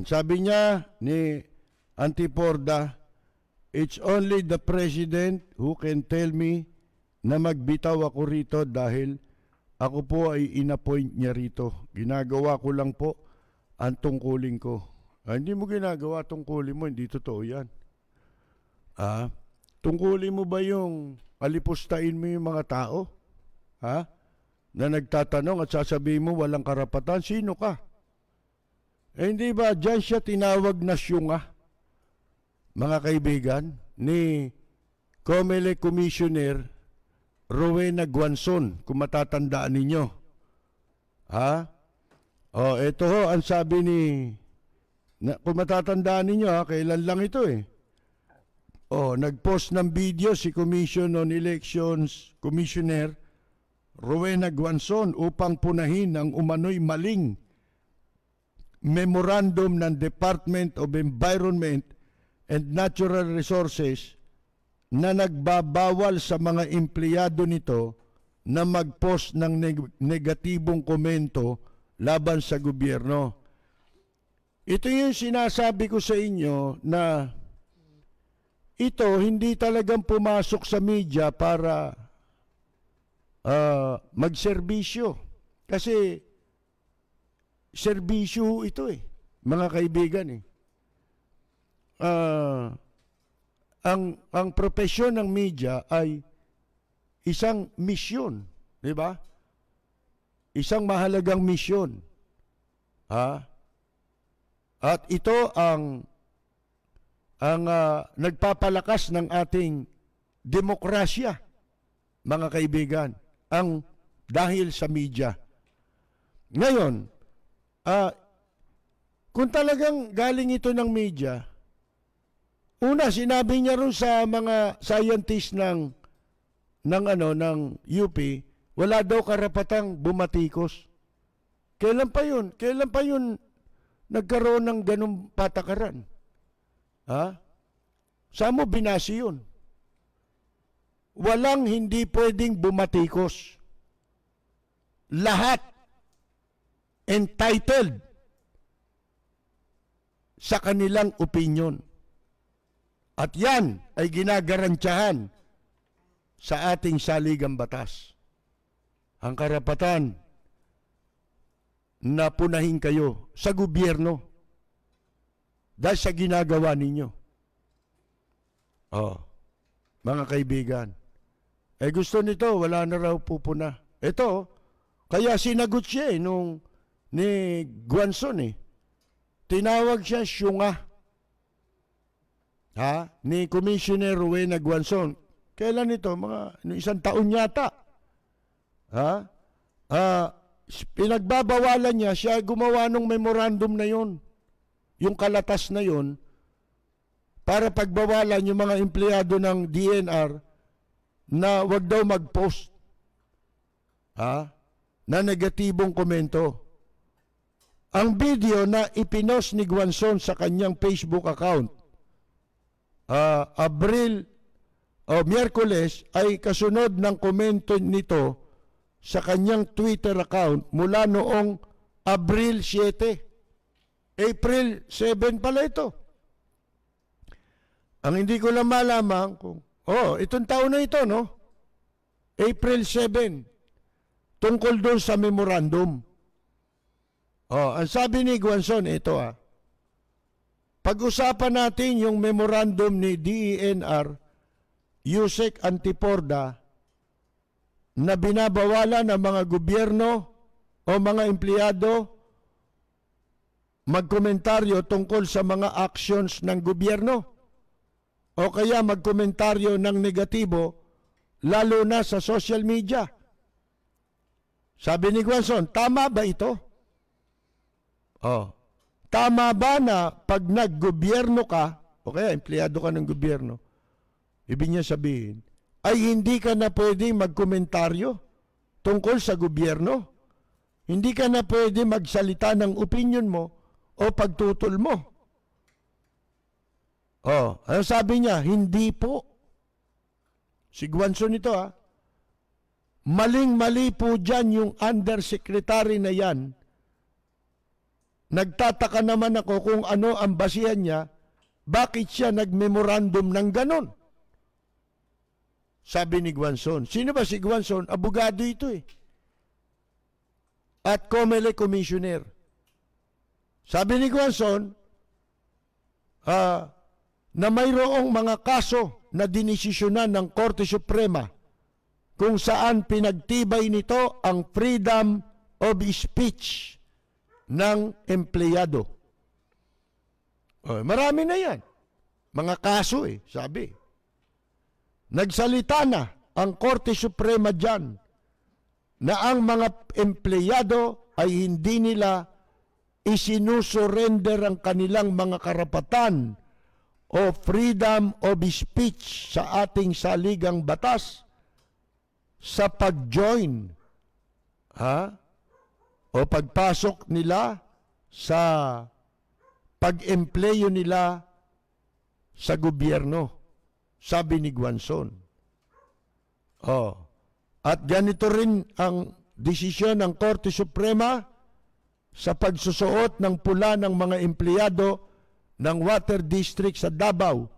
Sabi niya ni Antiporda, it's only the president who can tell me na magbitaw ako rito dahil ako po ay inappoint niya rito. Ginagawa ko lang po ang tungkulin ko. Hindi mo ginagawa tungkulin mo, hindi totoo yan. Tungkulin mo ba yung alipustahin mo yung mga tao? Na nagtatanong at sasabihin mo walang karapatan, sino ka? Hindi ba dyan siya tinawag na syunga, mga kaibigan, ni COMELEC Commissioner Rowena Guanzon, kung matatandaan ninyo. Ito ho, ang sabi kung matatandaan ninyo, kailan lang ito nagpost ng video si Commission on Elections Commissioner Rowena Guanzon upang punahin ang umano'y maling memorandum ng Department of Environment and Natural Resources na nagbabawal sa mga empleyado nito na mag-post ng negatibong komento laban sa gobyerno. Ito yung sinasabi ko sa inyo na ito hindi talagang pumasok sa media para magserbisyo. Kasi serbisyo ito mga kaibigan ang propesyon ng media ay isang misyon, di ba? Isang mahalagang misyon. At ito ang nagpapalakas ng ating demokrasya, mga kaibigan, dahil sa media. Ngayon, kung talagang galing ito ng media, una, sinabi niya rin sa mga scientists ng UP, wala daw karapatang bumatikos. Kailan pa yun? Kailan pa yun nagkaroon ng ganung patakaran? Saan mo binasi yun? Walang hindi pwedeng bumatikos. Lahat entitled sa kanilang opinion. At yan ay ginagarantiyahan sa ating saligang batas. Ang karapatan na punahin kayo sa gobyerno dahil sa ginagawa ninyo. Mga kaibigan, gusto nito, wala na raw pupuna. Ito, kaya sinagot siya ni Guanzon Tinawag siya syunga. Ni Commissioner Rowena Guanzon. Kailan ito? Isang taon yata. Pinagbabawalan niya, siya gumawa ng memorandum na yon. Yung kalatas na yon, para pagbawalan yung mga empleyado ng DNR na wag daw mag-post na negatibong komento. Ang video na ipinost ni Guanzon sa kanyang Facebook account Miyerkules ay kasunod ng komento nito sa kanyang Twitter account mula noong Abril 7. April 7 pala ito. Ang hindi ko lang malaman kung itong taon na ito, no? April 7. Tungkol doon sa memorandum. Ang sabi ni Guanzon, ito pag-usapan natin yung memorandum ni DENR, Yusek Antiporda, na binabawalan ng mga gobyerno o mga empleyado magkomentaryo tungkol sa mga actions ng gobyerno o kaya magkomentaryo ng negatibo lalo na sa social media. Sabi ni Guanzon, tama ba ito? Tama ba na pag naggobyerno ka, o kaya empleyado ka ng gobyerno, ibig niya sabihin, ay hindi ka na pwedeng magkomentaryo tungkol sa gobyerno? Hindi ka na pwede magsalita ng opinion mo o pagtutol mo? Ano sabi niya? Hindi po. Si Guanzon ito Maling-mali po dyan yung undersecretary na yan nagtataka naman ako kung ano ang basihan niya, bakit siya nag-memorandum ng ganon. Sabi ni Guanzon. Sino ba si Guanzon? Abogado ito eh. At COMELEC Commissioner. Sabi ni Guanzon, na mayroong mga kaso na dinesisyonan ng Korte Suprema kung saan pinagtibay nito ang freedom of speech ng empleyado. Marami na yan. Mga kaso sabi. Nagsalita na ang Korte Suprema dyan na ang mga empleyado ay hindi nila isinusurrender ang kanilang mga karapatan o freedom of speech sa ating saligang batas sa pag-join o pagpasok nila sa pag-empleyo nila sa gobyerno, sabi ni Guanzon. At ganito rin ang desisyon ng Korte Suprema sa pagsusuot ng pula ng mga empleyado ng Water District sa Davao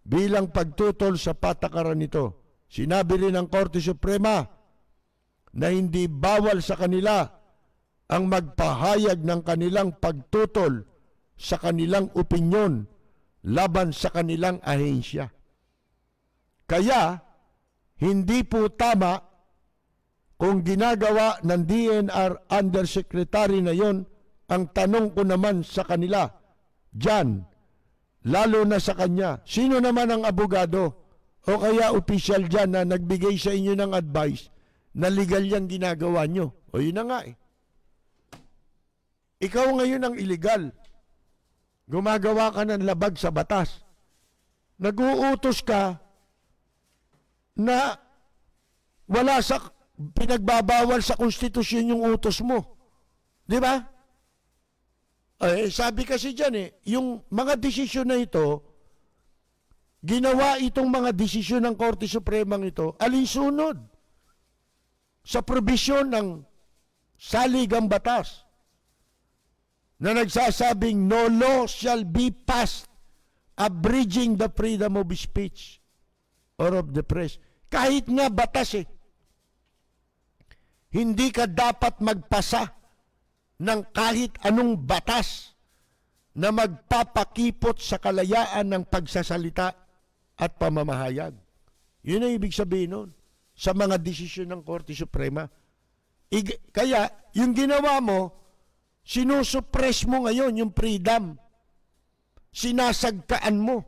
bilang pagtutol sa patakaran nito. Sinabi rin ng Korte Suprema na hindi bawal sa kanila ang magpahayag ng kanilang pagtutol sa kanilang opinyon laban sa kanilang ahensya. Kaya, hindi po tama kung ginagawa ng DNR Undersecretary na yon. Ang tanong ko naman sa kanila, dyan, lalo na sa kanya, sino naman ang abogado o kaya opisyal dyan na nagbigay sa inyo ng advice na legal yung ginagawa nyo? O yun na nga Ikaw ngayon ang illegal. Gumagawa ka ng labag sa batas. Nag-uutos ka na wala sa pinagbabawal sa konstitusyon yung utos mo. Di ba? Sabi kasi dyan yung mga desisyon na ito, ginawa itong mga desisyon ng Korte Supremang ito, alinsunod sa probisyon ng saligang batas na nagsasabing no law shall be passed abridging the freedom of speech or of the press. Kahit nga batas hindi ka dapat magpasa ng kahit anong batas na magpapakipot sa kalayaan ng pagsasalita at pamamahayag. Yun ang ibig sabihin nun sa mga desisyon ng Korte Suprema. Kaya, yung ginawa mo, sinusuppress mo ngayon yung freedom. Sinasagkaan mo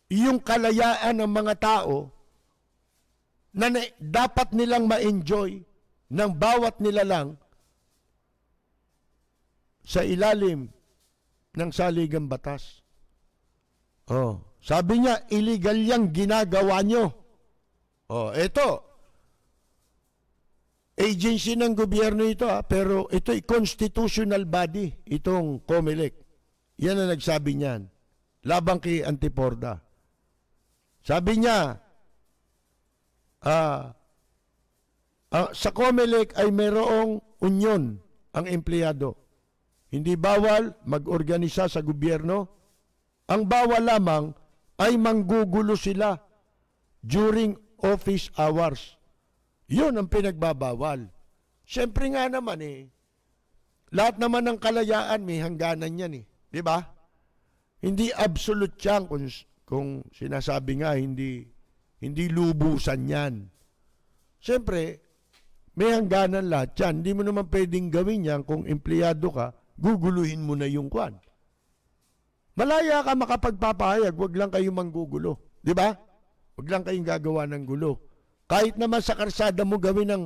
yung kalayaan ng mga tao na dapat nilang ma-enjoy ng bawat nilalang sa ilalim ng saligang batas. Sabi niya, illegal yang ginagawa nyo. Ito, agency ng gobyerno ito pero ito'y constitutional body, itong COMELEC. Yan ang nagsabi niyan, labang kay Antiporda. Sabi niya, sa COMELEC ay mayroong union ang empleyado. Hindi bawal mag-organisa sa gobyerno. Ang bawal lamang ay manggugulo sila during office hours. Yun ang pinagbabawal. Siyempre nga naman lahat naman ng kalayaan may hangganan yan Di ba? Hindi absolute yan kung sinasabi nga hindi lubusan yan. Siyempre, may hangganan lahat yan. Hindi mo naman pwedeng gawin yan kung empleyado ka, guguluhin mo na yung kwan. Malaya ka makapagpapahayag, wag lang kayong manggugulo. Di ba? Wag lang kayong gagawa ng gulo. Kahit naman sa karsada mo gawin ang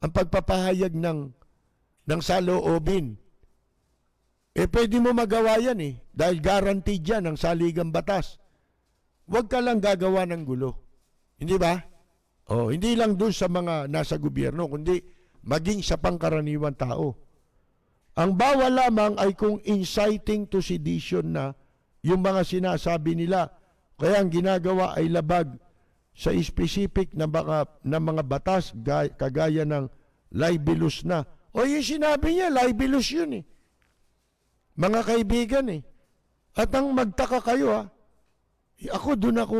pagpapahayag ng saloobin. Pwede mo magawa yan dahil guaranteed yan ng saligang batas. Huwag ka lang gagawa ng gulo. Hindi ba? Hindi lang doon sa mga nasa gobyerno, kundi maging sa pangkaraniwan tao. Ang bawal lamang ay kung inciting to sedition na yung mga sinasabi nila. Kaya ang ginagawa ay labag sa specific na mga batas kagaya ng libelous na. Yung sinabi niya, libelous yun Mga kaibigan eh. At ang magtaka kayo ako doon ako,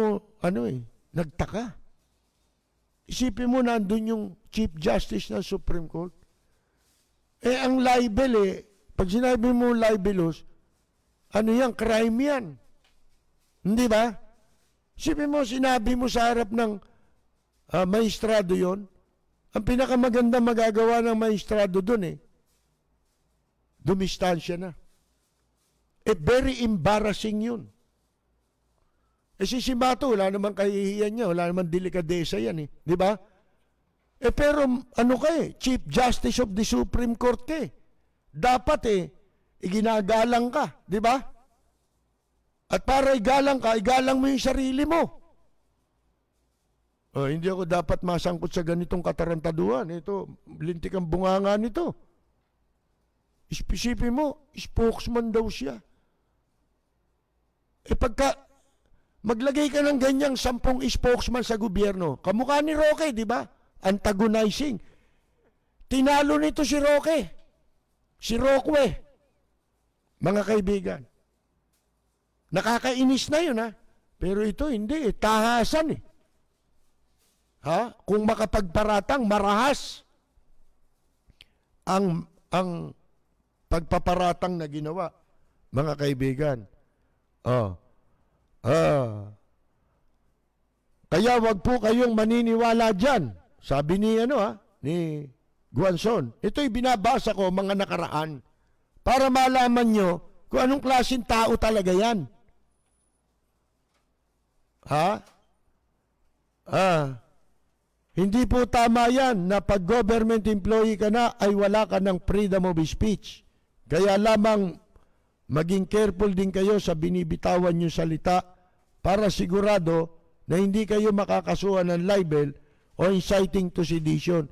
nagtaka. Isipin mo nandun yung Chief Justice ng Supreme Court. Ang libel pag sinabi mo libelous, yan, crime yan. Hindi ba? Isipin mo, sinabi mo sa harap ng maestrado yon. Ang pinakamaganda magagawa ng maestrado doon dumistansya na. Very embarrassing yun. Si Simato, wala namang kahihiyan niya, wala namang delikadesa yan di ba? Pero Chief Justice of the Supreme Court dapat iginagalang ka, di ba? At para igalang ka, igalang mo yung sarili mo. Hindi ako dapat masangkot sa ganitong katarantaduhan. Ito, lintik ang bunganga nito. Isipin mo, spokesman daw siya. Pagka maglagay ka ng ganyang 10 spokesman sa gobyerno, kamukha ni Roque, di ba? Antagonizing. Tinalo nito si Roque. Si Roque. Mga kaibigan. Nakakainis na yun Pero ito hindi tahasan Kung makapagparatang, marahas ang pagpaparatang na ginawa, mga kaibigan. Kaya wag po kayong maniniwala dyan. Sabi ni ni Guanzon. Ito'y binabasa ko mga nakaraan para malaman nyo kung anong klaseng tao talaga yan. Hindi po tama yan na pag government employee ka na ay wala ka ng freedom of speech. Kaya lamang maging careful din kayo sa binibitawan nyo salita para sigurado na hindi kayo makakasuhan ng libel o inciting to sedition.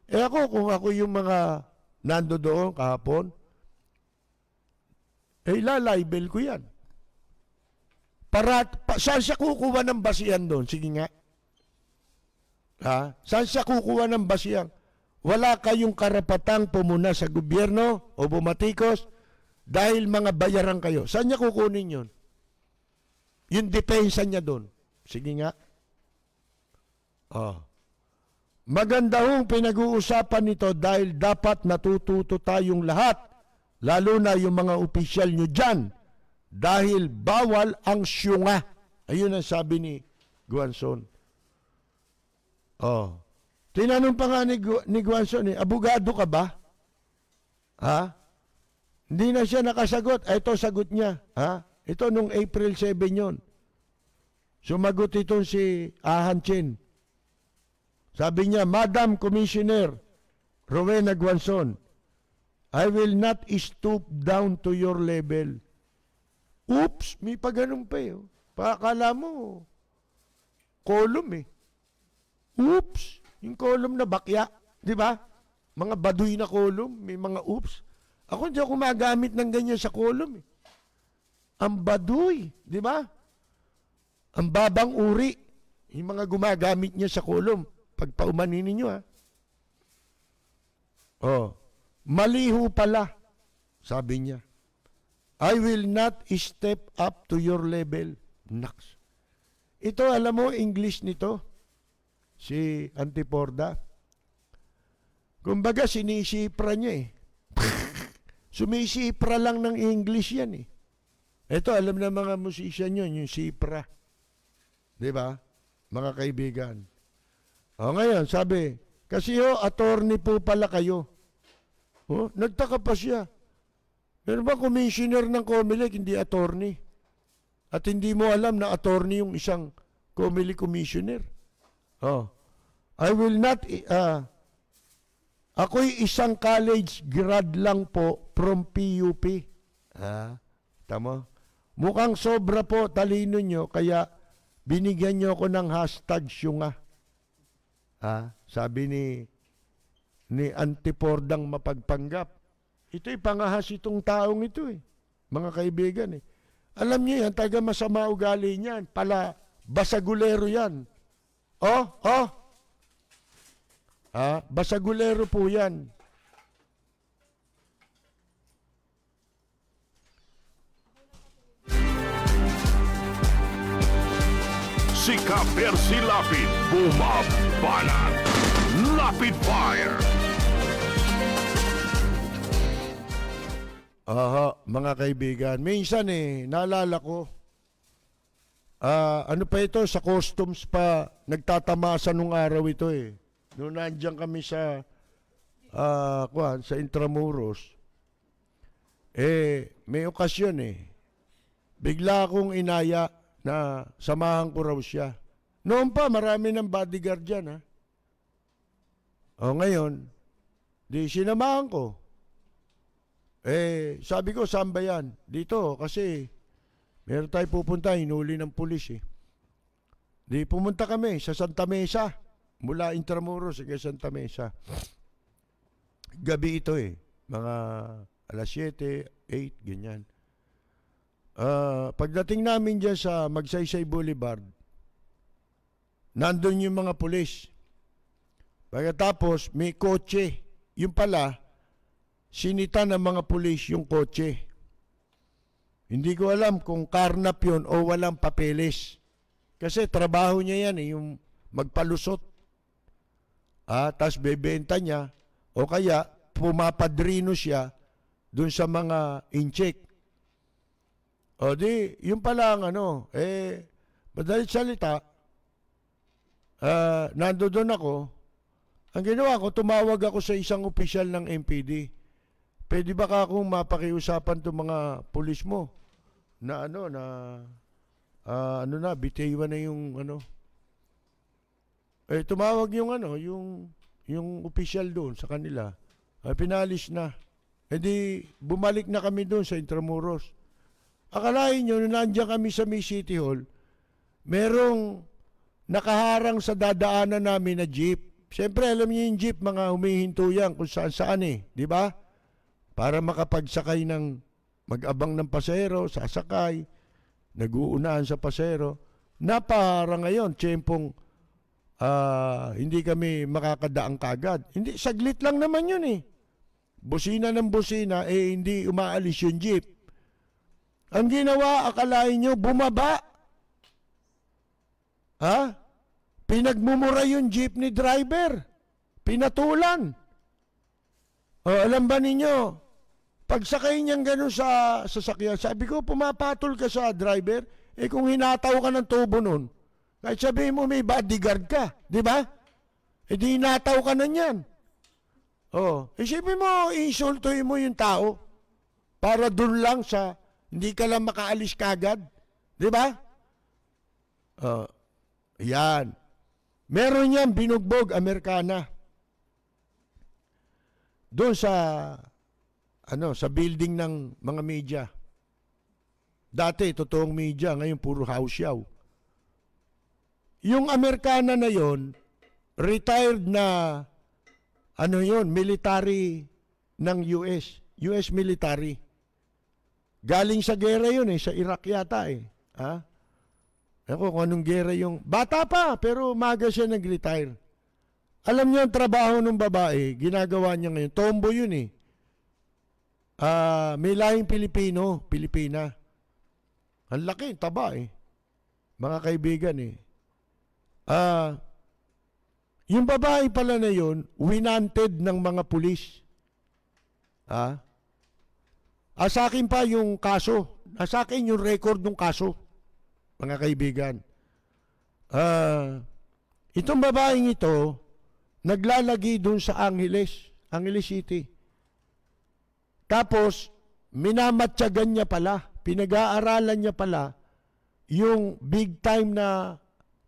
Kung ako yung mga nando doon kahapon, ilalibel ko yan. Saan siya kukuha ng basihan doon? Sige nga. Saan siya kukuha ng basihan? Wala kayong karapatang pumuna sa gobyerno o bumatikos dahil mga bayaran kayo. Saan niya kukunin yun? Yung depensa niya doon. Sige nga. Maganda hong pinag-uusapan nito dahil dapat natututo tayong lahat, lalo na yung mga opisyal nyo dyan, dahil bawal ang syunga. Ayun ang sabi ni Guanzon. Tinanong pa nga ni Guanzon, abogado ka ba? Hindi na siya nakasagot. Ito sagot niya. Ito nung April 7 yon. Sumagot ito si Ahan Chin. Sabi niya, Madam Commissioner Rowena Guanzon, I will not stoop down to your level. Oops, may pagano'n pa Pakala mo, column Oops, yung column na bakya, di ba? Mga baduy na column, may mga oops. Ako hindi ako magamit ng ganyan sa column Ang baduy, di ba? Ang babang uri, yung mga gumagamit niya sa column. Pagpaumanin ninyo maliho pala, sabi niya. I will not step up to your level. Naks. Ito, alam mo, English nito, si Antiporda. Kumbaga, sinisipra niya Sumisipra lang ng English yan Ito, alam na mga musician yun, yung sipra. Di ba? Mga kaibigan. Ngayon, sabi, kasi attorney po pala kayo. Nagtaka pa siya. Meron ba commissioner ng COMELEC, hindi attorney? At hindi mo alam na attorney yung isang COMELEC commissioner. I will not, ako'y isang college grad lang po from PUP. Tama? Mukhang sobra po talino nyo, kaya binigyan nyo ako ng hashtag syunga. Sabi ni Antipordang mapagpanggap. Ito'y pangahas itong taong ito mga kaibigan Alam niyo yan, taga masama ugali niyan. Pala, basagulero yan. Basagulero po yan. Si Ka-Percy Lapid bumabanat. Lapid Fire. Aha, mga kaibigan. Minsan naalala ko, ano pa ito, sa customs pa, nagtatamasa nung araw ito Noon nandiyan kami sa, sa Intramuros, may okasyon bigla akong inaya na samahan ko raw siya. Noon pa, marami ng bodyguard dyan, ha. O ngayon, di sinamahan ko. Sabi ko, saan ba yan? Dito, kasi meron tayo pupunta, hinuli ng pulis Di pumunta kami sa Santa Mesa. Mula Intramuros hanggang Santa Mesa. Gabi ito mga alas 7, 8, ganyan. Pagdating namin dyan sa Magsaysay Boulevard, nandun yung mga pulis. Pagkatapos, may kotse. Yung pala, sinita ng mga pulis yung kotse. Hindi ko alam kung karnap yun o walang papeles. Kasi trabaho niya yan yung magpalusot. Tapos bebenta niya o kaya pumapadrino siya dun sa mga incheck. O di, yung pala ang madalit salita, nandoon ako, ang ginawa ko, tumawag ako sa isang opisyal ng MPD. Pwede ba ka akong mapakiusapan itong mga pulis mo na bitiwan na yung tumawag yung opisyal doon sa kanila. Pinalis na. Di bumalik na kami doon sa Intramuros. Akalain nyo, nung nandiyan kami sa May City Hall, merong nakaharang sa dadaanan namin na jeep. Siyempre, alam niyo yung jeep, mga humihinto yan kung saan-saan di ba? Para makapagsakay ng mag-abang ng pasahero, sasakay, nag-uunahan sa pasahero. Napaharang ngayon, tiyempong hindi kami makakadaang kagad. Hindi, saglit lang naman yun Busina ng busina, hindi umaalis yung jeep. Ang ginawa, akalain nyo, bumaba. Pinagmumura yung jeepney driver. Pinatulan. Alam ba ninyo, pagsakay niyang gano'n sa sasakyan, sabi ko, pumapatol ka sa driver, kung hinataw ka ng tubo nun, kahit sabihin mo may bodyguard ka, di ba? Di hinataw ka na niyan. Isipin mo, insultuhin mo yung tao para dun lang sa hindi ka lang makaalis kagad. Di ba? Yan. Meron yan, binugbog, Amerikana. Doon sa building ng mga media. Dati, totoong media, ngayon puro house show. Yung Amerikana na yon, retired na, military ng US. US military. Galing sa gera yun sa Iraq yata Ako kung anong gera yung... Bata pa, pero umaga siya nag-retire. Alam niyo ang trabaho ng babae, ginagawa niya ngayon. Tombo yun may lahing Pilipina. Ang laki, taba Mga kaibigan yung babae pala na yun, winanted ng mga pulis. Sa akin pa yung kaso. Sa akin yung record ng kaso. Mga kaibigan. Itong babaeng ito, naglalagi dun sa Angeles City. Tapos, minamatyagan niya pala, pinag-aaralan niya pala, yung big time na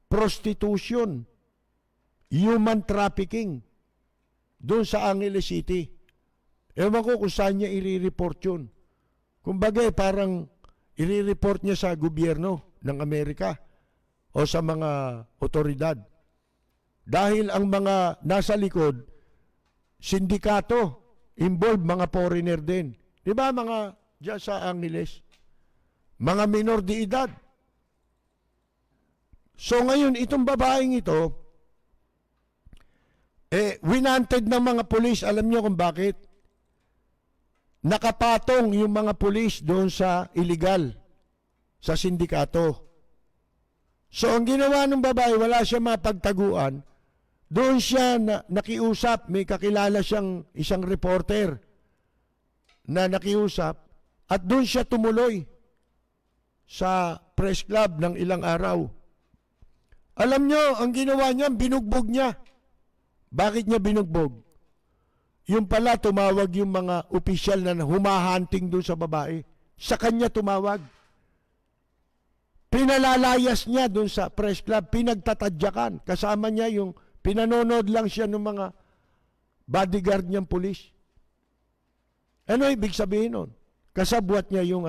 prostitution, human trafficking, dun sa Angeles City. Ewan ko kung saan niya i-report yun. Kumbaga parang i-report niya sa gobyerno ng Amerika o sa mga otoridad. Dahil ang mga nasa likod, sindikato, involved mga foreigner din. Di ba mga dyan sa Angeles? Mga minor de edad. So ngayon, itong babaeng ito, winanted ng mga pulis. Alam niyo kung bakit? Nakapatong yung mga pulis doon sa illegal, sa sindikato. So, ang ginawa ng babae, wala siya mapagtaguan. Doon siya nakiusap. May kakilala siyang isang reporter na nakiusap. At doon siya tumuloy sa press club ng ilang araw. Alam nyo, ang ginawa niya, binugbog niya. Bakit niya binugbog? Yung pala, tumawag yung mga opisyal na humahunting doon sa babae. Sa kanya tumawag. Pinalalayas niya doon sa press club, pinagtatadyakan. Kasama niya yung, pinanonood lang siya ng mga bodyguard niyang pulis. Ano ibig sabihin nun? Kasabwat niya yung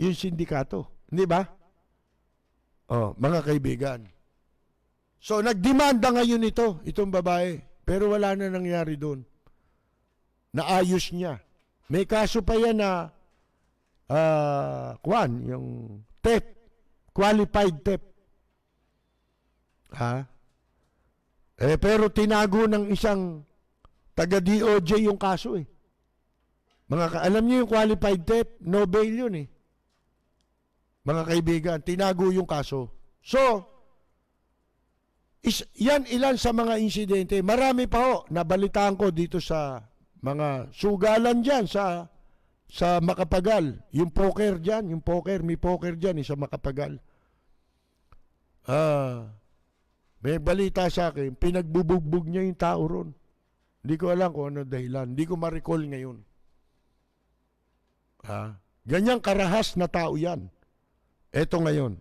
yung sindikato. Hindi ba? Oh, mga kaibigan. So, nagdemanda ngayon itong babae. Pero wala na nangyari doon. Naayos niya. May kaso pa yan na yung theft, qualified theft. Pero tinago ng isang taga-DOJ yung kaso eh. Alam niyo yung qualified theft, no bail yun eh. Mga kaibigan, tinago yung kaso. So, yan ilan sa mga insidente. Marami pa ho, nabalitaan ko dito sa mga sugalan dyan sa Makapagal. Yung poker dyan, may poker dyan sa Makapagal. May balita sa akin, pinagbubugbog niya yung tao ron. Hindi ko alam kung ano dahilan. Hindi ko ma-recall ngayon. Ganyang karahas na tao yan. Eto ngayon.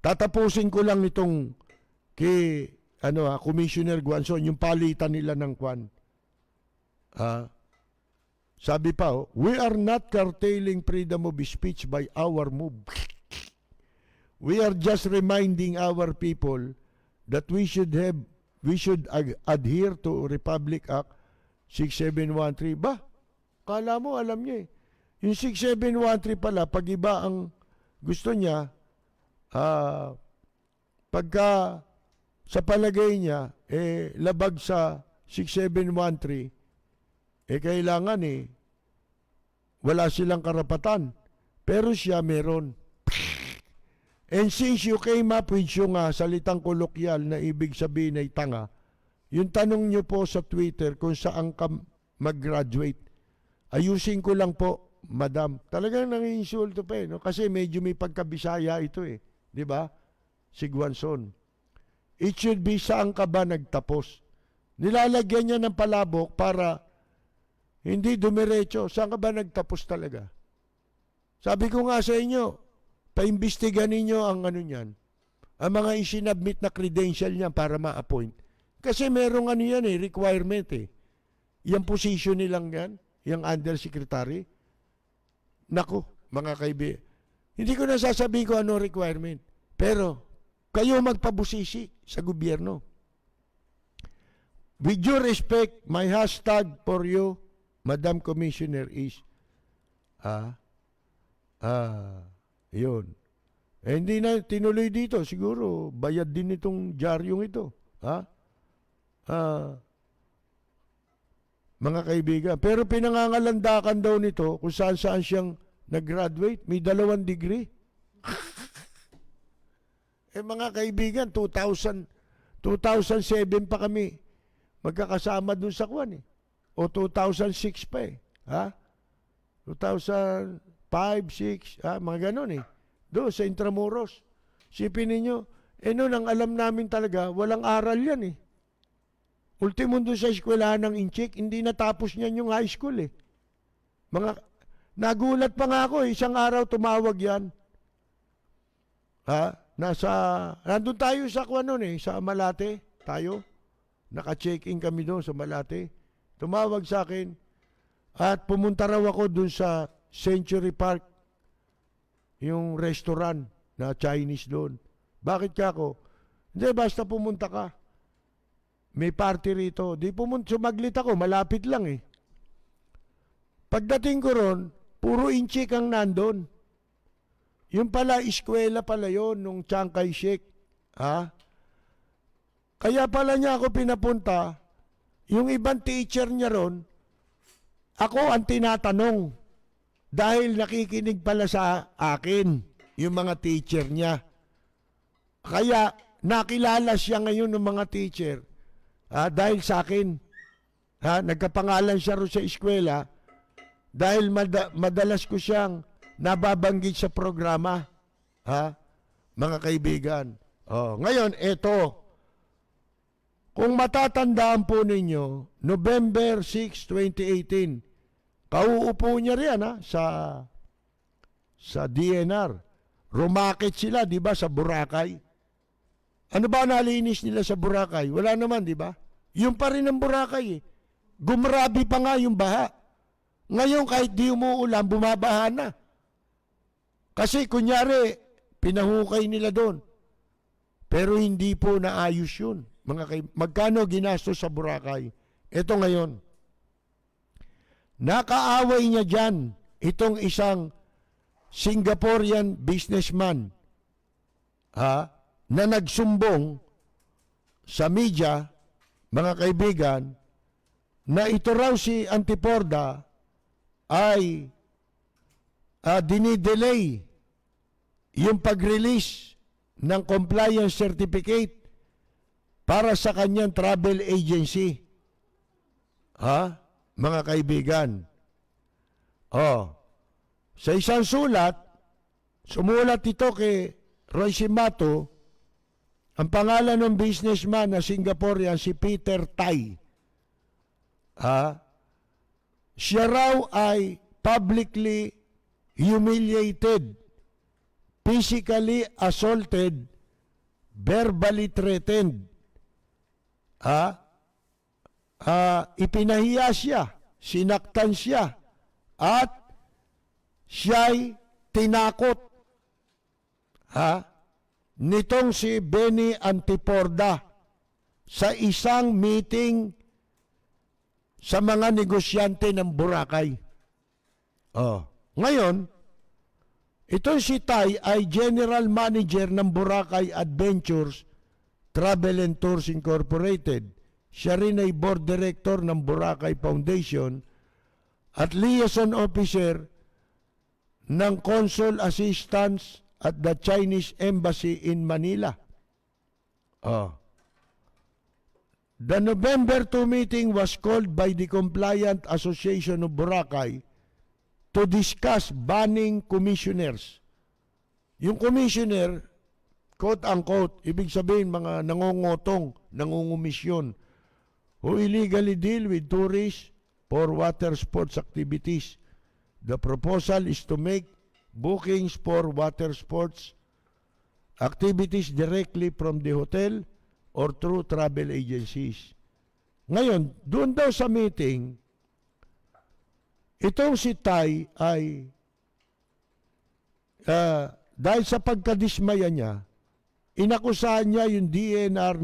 Tatapusin ko lang itong kay Commissioner Guanzon, yung palitan nila ng kwan. Sabi pa, we are not curtailing freedom of speech by our move. We are just reminding our people that we should adhere to Republic Act 6713. Ba? Kala mo, alam niya eh. Yung 6713 pala, pag iba ang gusto niya, pagka sa palagay niya, labag sa 6713, kailangan wala silang karapatan. Pero siya meron. And since you came up with yung salitang kolokyal na ibig sabihin ay tanga, yung tanong niyo po sa Twitter kung saan ka mag-graduate, ayusin ko lang po, madam. Talagang nanginsulto pa no? Kasi medyo may pagkabisaya ito Di ba? Si Guanzon. It should be saan ka ba nagtapos? Nilalagyan niya ng palabok para hindi dumiretso. Saan ka ba nagtapos talaga? Sabi ko nga sa inyo, paimbestigan ninyo ang niyan. Ang mga isinabmit na credential niya para ma-appoint. Kasi merong requirement Yung position nilang yan, yung undersecretary. Naku, mga kaibigan. Hindi ko nasasabihin ko ano requirement. Pero, kayo magpabusisi sa gobyerno. With due respect, my hashtag for you, Madam Commissioner, is yun. Hindi na tinuloy dito. Siguro, bayad din itong jaryong ito. Mga kaibigan. Pero pinangangalandakan daw nito kung saan-saan siyang nag-graduate. May 2 degree. Mga kaibigan, 2007 pa kami magkakasama dun sa kwan O 2006 pa 2005, 2006, mga ganon Doon sa Intramuros. Sipin ninyo, noon ang alam namin talaga, walang aral yan Ultimo doon sa eskwelahan ng Inchik, hindi natapos niyan yung high school Nagulat pa nga ako, isang araw tumawag yan. Nandun tayo sa sa Malate, tayo. Naka-check-in kami doon sa Malate. Tumawag sa akin at pumunta raw ako doon sa Century Park, yung restaurant na Chinese doon. Bakit ka ako? Hindi, basta pumunta ka. May party rito. Di pumunta, sumaglit ako, malapit lang Pagdating ko ron, puro inchik ang nandun. Yung pala, eskwela pala yon nung Chiang Kai-shek. Kaya pala niya ako pinapunta, yung ibang teacher niya ron, ako ang tinatanong. Dahil nakikinig pala sa akin. yung mga teacher niya. Kaya nakilala siya ngayon ng mga teacher dahil sa akin. Nagkapangalan siya ro sa eskwela dahil madalas ko siyang nababanggit sa programa. Mga kaibigan. Ngayon, eto. Kung matatandaan po ninyo, November 6, 2018, kauupo niya riyan sa DNR. Rumakit sila, di ba, sa Boracay. Ano ba nalinis nila sa Boracay? Wala naman, di ba? Yung pa rin ang Boracay. Gumrabi pa nga yung baha. Ngayon, kahit di umuulan, bumabaha na. Kasi, kunyari, pinahukay nila doon. Pero hindi po naayos yun. Magkano ginastos sa Boracay? Ito ngayon. Nakaaway niya dyan itong isang Singaporean businessman na nagsumbong sa media, mga kaibigan, na ito raw si Antiporda ay dinidelay yung pag-release ng compliance certificate para sa kanyang travel agency. Mga kaibigan. Sa isang sulat, sumulat ito kay Roy Simato, ang pangalan ng businessman na Singaporean si Peter Tai. Siya raw ay publicly humiliated, physically assaulted, verbally threatened. Ipinahiya siya, sinaktan siya, at siya'y tinakot nitong si Benny Antiporda sa isang meeting sa mga negosyante ng Boracay. Ngayon, itong si Tai ay General Manager ng Boracay Adventures Travel and Tours Incorporated. Siya rin ay Board Director ng Boracay Foundation at Liaison Officer ng Consul Assistance at the Chinese Embassy in Manila. The November 2 meeting was called by the Compliant Association of Boracay to discuss banning commissioners. Yung commissioner, quote-unquote, ibig sabihin mga nangongotong, nangungumisyon, who illegally deal with tourists for water sports activities. The proposal is to make bookings for water sports activities directly from the hotel or through travel agencies. Ngayon, doon daw sa meeting, itong si Tai ay dahil sa pagkadismaya niya, inakusahan niya yung DNR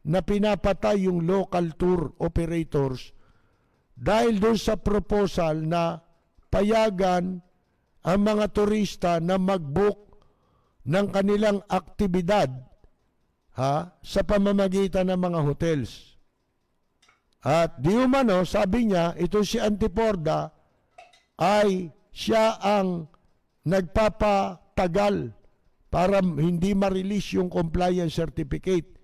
na pinapatay yung local tour operators dahil doon sa proposal na payagan ang mga turista na mag-book ng kanilang aktibidad sa pamamagitan ng mga hotels. At di umano, sabi niya, ito si Antiporda ay siya ang nagpapatagal para hindi ma-release yung compliance certificate.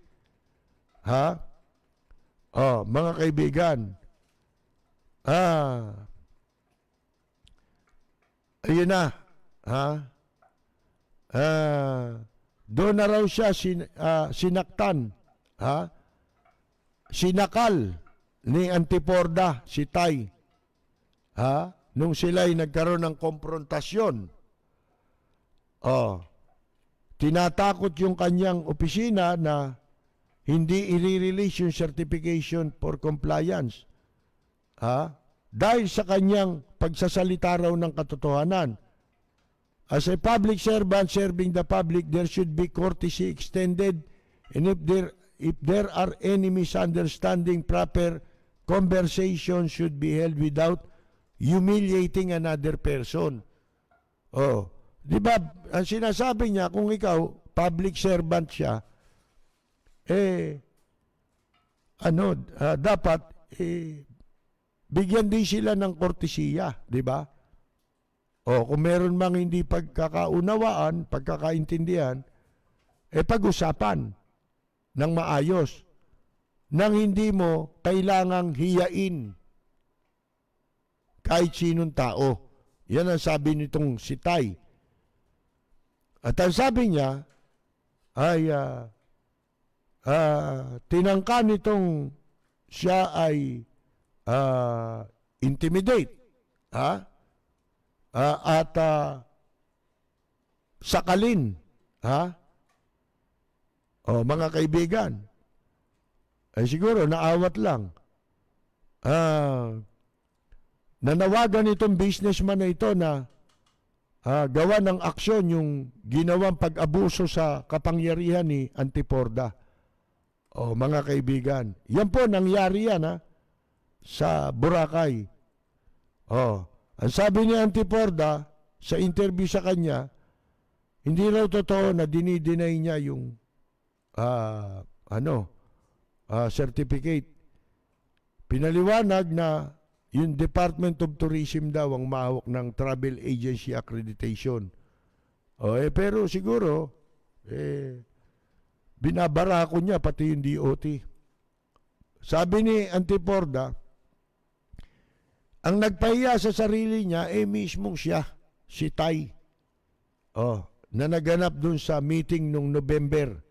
Mga kaibigan, ayun na, doon na raw siya sinaktan, sinakal ni Antiporda, si Tai, nung sila'y nagkaroon ng konfrontasyon. Tinatakot yung kanyang opisina na hindi i-release yung certification for compliance. Dahil sa kanyang pagsasalita raw ng katotohanan. As a public servant serving the public, there should be courtesy extended, and if there are any misunderstanding, proper conversation should be held without humiliating another person. Di ba, ang sinasabi niya, kung ikaw, public servant siya, dapat, bigyan din sila ng kortesiya, di ba? O kung meron mang hindi pagkakaunawaan, pagkakaintindihan, pag-usapan ng maayos nang hindi mo kailangang hiyain kahit sinong tao. Yan ang sabi nitong si Tay. At ang sabi niya ay tinangka nitong siya ay intimidate. At sakalin. O mga kaibigan, ay siguro naawat lang. Nanawagan itong businessman na ito na gawa ng aksyon yung ginawang pag-abuso sa kapangyarihan ni Antiporda. O mga kaibigan, yan po nangyari yan sa Boracay. O, ang sabi ni Antiporda sa interview sa kanya, hindi raw totoo na dinideny niya yung certificate. Pinaliwanag na yung Department of Tourism daw ang mahawak ng Travel Agency Accreditation. Pero siguro, binabarako niya pati yung DOT. Sabi ni Antiporda, ang nagpahiya sa sarili niya, mismong siya, si Tay. Na naganap dun sa meeting nung November.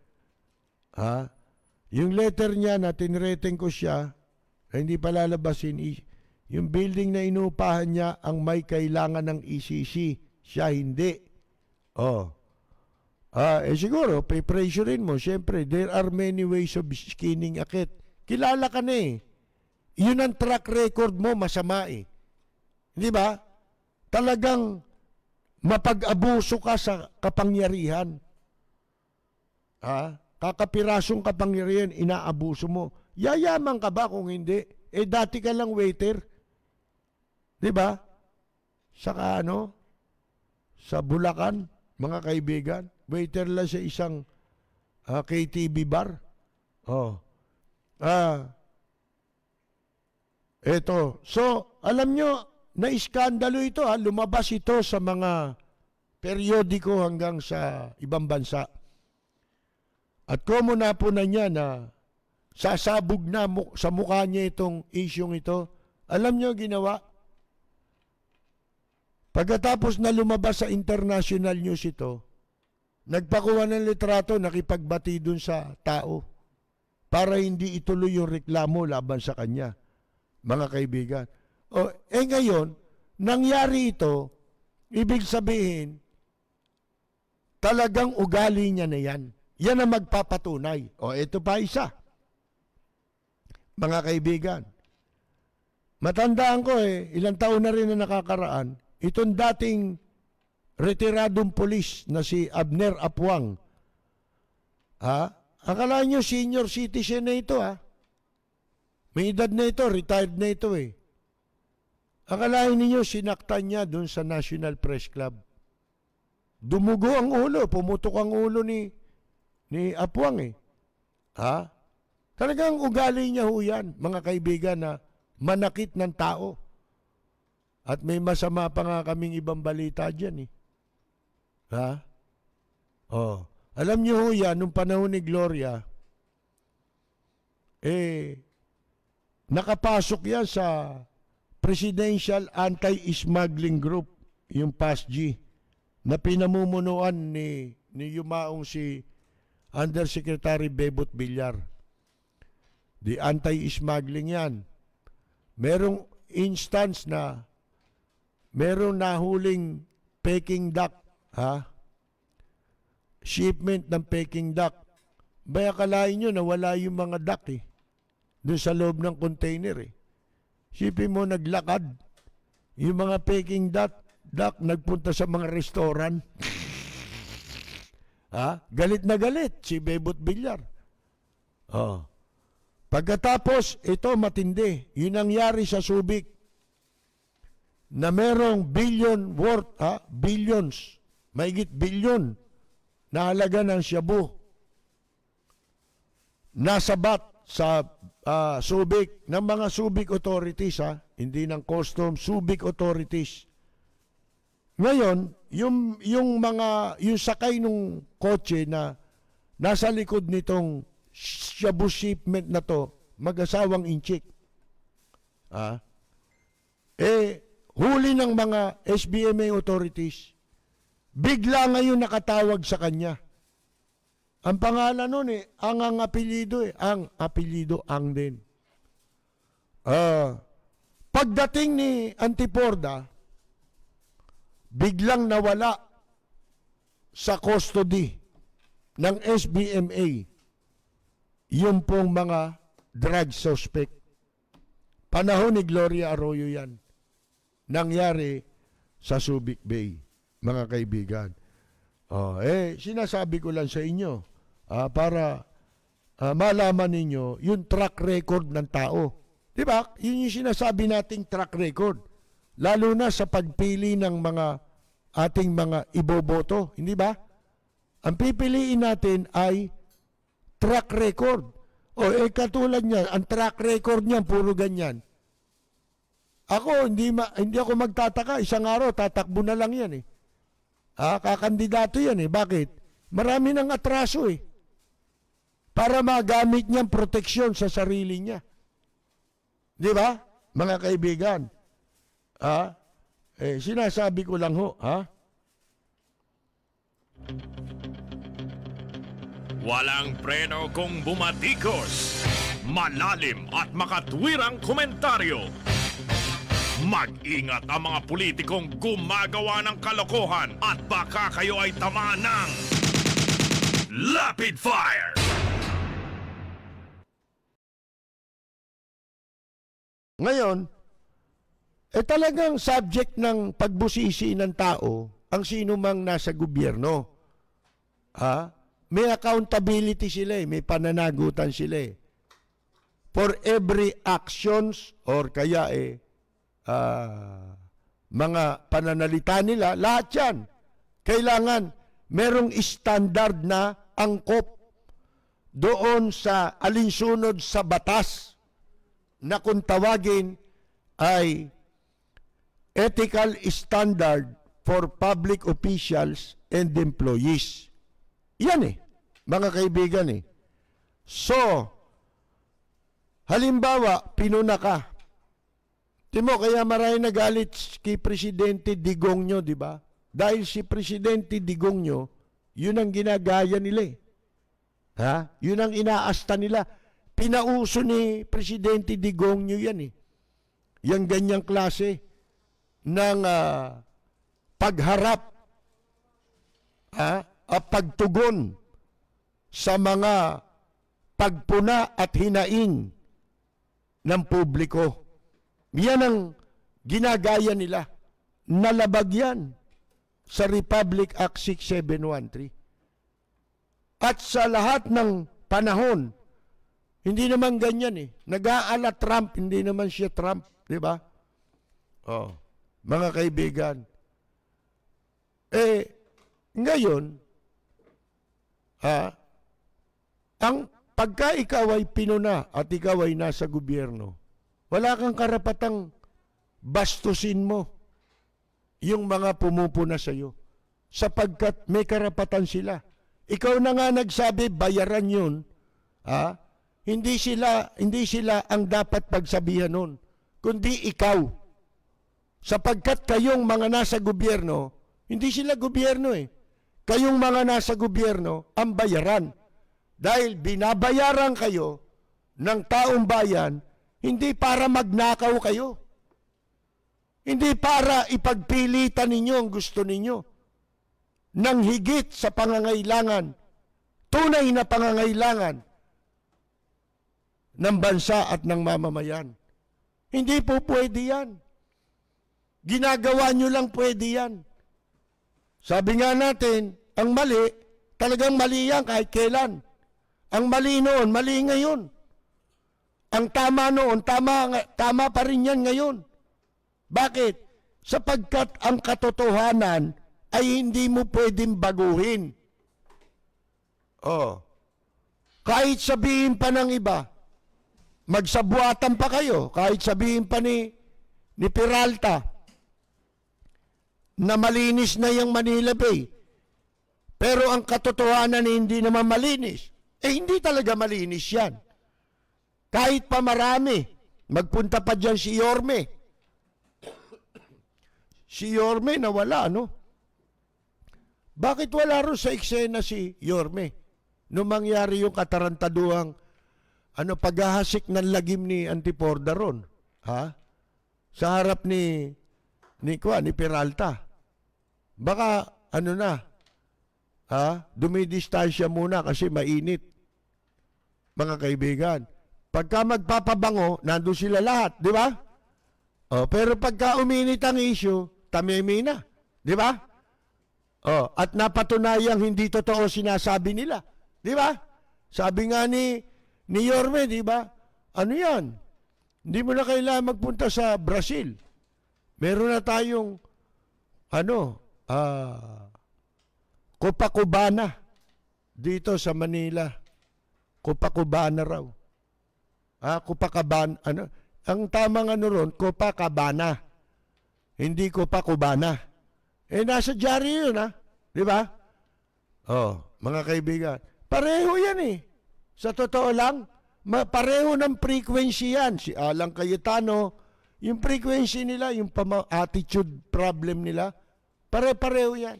Yung letter niya na tinrating ko siya, hindi pa lalabasin, yung building na inupahan niya ang may kailangan ng ECC, siya hindi. Siguro, pe-pressurein mo. Siyempre, there are many ways of skinning a cat. Kilala ka na eh. Yun ang track record mo, masama eh. Di ba? Talagang mapag-abuso ka sa kapangyarihan. Kakapirasong kapangyarihan, inaabuso mo. Yayaman ka ba kung hindi? Dati ka lang waiter. Di ba? Saka sa Bulacan, mga kaibigan, waiter lang sa isang KTV bar. Eto. So, alam nyo, na-iskandalo ito lumabas ito sa mga periodiko hanggang sa ibang bansa. At kumuna po na niya na sasabog na sa mukha niya itong isyong ito. Alam nyo ginawa? Pagkatapos na lumabas sa international news ito, nagpakuha ng litrato, nakipagbati dun sa tao para hindi ituloy yung reklamo laban sa kanya, mga kaibigan. Ngayon, nangyari ito, ibig sabihin, talagang ugali niya na yan. Yan ang magpapatunay. Ito pa isa. Mga kaibigan, matandaan ko ilang taon na rin na nakakaraan, itong dating retiradong polis na si Abner Apuang, akala nyo senior citizen na ito May edad na ito, retired na ito Akalain ninyo sinaktan niya dun sa National Press Club. Dumugo ang ulo, pumutok ang ulo ni Apuang Talagang ugali niya yan, mga kaibigan, na manakit ng tao. At may masama pa nga kaming ibang balita dyan Alam niyo yan, nung panahon ni Gloria, nakapasok yan sa Presidential Anti-Smuggling Group, yung PASG, na pinamumunuan ni yumaong si Undersecretary Bebot Villar. The anti-smuggling yan. Merong instance na merong nahuling Peking duck, shipment ng Peking duck. Baya kalain nyo na wala yung mga duck doon sa loob ng container Sipin mo naglakad. Yung mga Peking duck nagpunta sa mga restaurant. Galit na galit si Bebot Villar. Pagkatapos, ito matindi. Yun nangyari sa Subic na merong billion worth, billions, mahigit billion na halaga ng shabu. Nasabat sa Subic, ng mga Subic authorities, hindi ng custom, Subic authorities. Ngayon, yung sakay nung kotse na nasa likod nitong shabu shipment na to, mag-asawang inchik. Huli ng mga SBMA authorities, bigla ngayon nakatawag sa kanya. Ang pangalan nun ang apelido ang apelido ang din. Pagdating ni Antiporda, biglang nawala sa custody ng SBMA yung pong mga drug suspect. Panahon ni Gloria Arroyo yan. Nangyari sa Subic Bay, mga kaibigan. Sinasabi ko lang sa inyo para malaman ninyo yung track record ng tao. Diba? Yun yung sinasabi nating track record. Lalo na sa pagpili ng ating mga iboboto. Hindi ba? Ang pipiliin natin ay track record. Katulad niya, ang track record niya, puro ganyan. Ako, hindi ako magtataka. Isang araw, tatakbo na lang yan kakandidato yan Bakit? Marami ng atraso para magamit niyang proteksyon sa sarili niya. Di ba? Mga kaibigan. Sinasabi ko lang Walang preno kung bumatikos. Malalim at makatwirang komentaryo. Mag-ingat ang mga politikong gumagawa ng kalokohan at baka kayo ay tamaan ng Rapid Fire! Ngayon, talagang subject ng pagbusisi ng tao ang sino mang nasa gobyerno. May accountability sila may pananagutan sila for every actions or kaya mga pananalita nila, lahat yan. Kailangan merong standard na angkop doon sa alinsunod sa batas na kung tawagin ay ethical standard for public officials and employees. Yan mga kaibigan So, halimbawa, pinuna ka. Timo, kaya marami nagalit kay Presidente Digongyo, di ba? Dahil si Presidente Digongyo, yun ang ginagaya nila Yun ang inaasta nila. Pinauso ni Presidente Digongyo yan Yang ganyang klase ng pagharap pagtugon sa mga pagpuna at hinaing ng publiko. Yan ang ginagaya nila. Nalabag yan sa Republic Act 6713. At sa lahat ng panahon, hindi naman ganyan Nag-aala Trump, hindi naman siya Trump. Di ba? Mga kaibigan. Ngayon, ang pagka ikaw ay pinuna at ikaw ay nasa gobyerno, wala kang karapatang bastusin mo yung mga pumupuna sa iyo sapagkat may karapatan sila. Ikaw na nga nagsabi, bayaran yun. Hindi sila ang dapat pagsabihan nun, kundi ikaw. Sapagkat kayong mga nasa gobyerno, hindi sila gobyerno Kayong mga nasa gobyerno ang bayaran. Dahil binabayaran kayo ng taong bayan, hindi para magnakaw kayo. Hindi para ipagpilitan ninyo ang gusto ninyo. Nang higit sa pangangailangan, tunay na pangangailangan ng bansa at ng mamamayan. Hindi po pwede yan. Ginagawa nyo lang pwede yan. Sabi nga natin, ang mali, talagang mali yan kahit kailan. Ang mali noon, mali ngayon. Ang tama noon, tama pa rin yan ngayon. Bakit? Sapagkat ang katotohanan ay hindi mo pwedeng baguhin. Kahit sabihin pa ng iba, magsabuatan pa kayo, kahit sabihin pa ni Peralta, na malinis na yung Manila Bay. Pero ang katotohanan hindi naman malinis. Hindi talaga malinis yan. Kahit pa marami, magpunta pa dyan si Yorme. Si Yorme nawala, no? Bakit wala rin sa eksena si Yorme? Nung mangyari yung katarantaduhang paghahasik ng lagim ni Antiporda ron, ha? Sa harap ni Peralta. Baka dumidistansya muna kasi mainit. Mga kaibigan, pagka magpapabango, nandun sila lahat, di ba? Pero pagka uminit ang issue, tamimi na, di ba? At napatunayang hindi totoo sinasabi nila, di ba? Sabi nga ni Yorme, di ba? Ano yan? Hindi mo na kailangan magpunta sa Brazil. Meron na tayong Copacabana dito sa Manila. Copacabana raw. Copacabana, ang tamang ron, Copacabana. Hindi Copacabana. Nasa dyaryo yun, di ba? Mga kaibigan, pareho yan eh. Sa totoo lang, pareho ng frequency yan. Si Alan Cayetano, yung frequency nila, yung attitude problem nila, pare-pareho yan.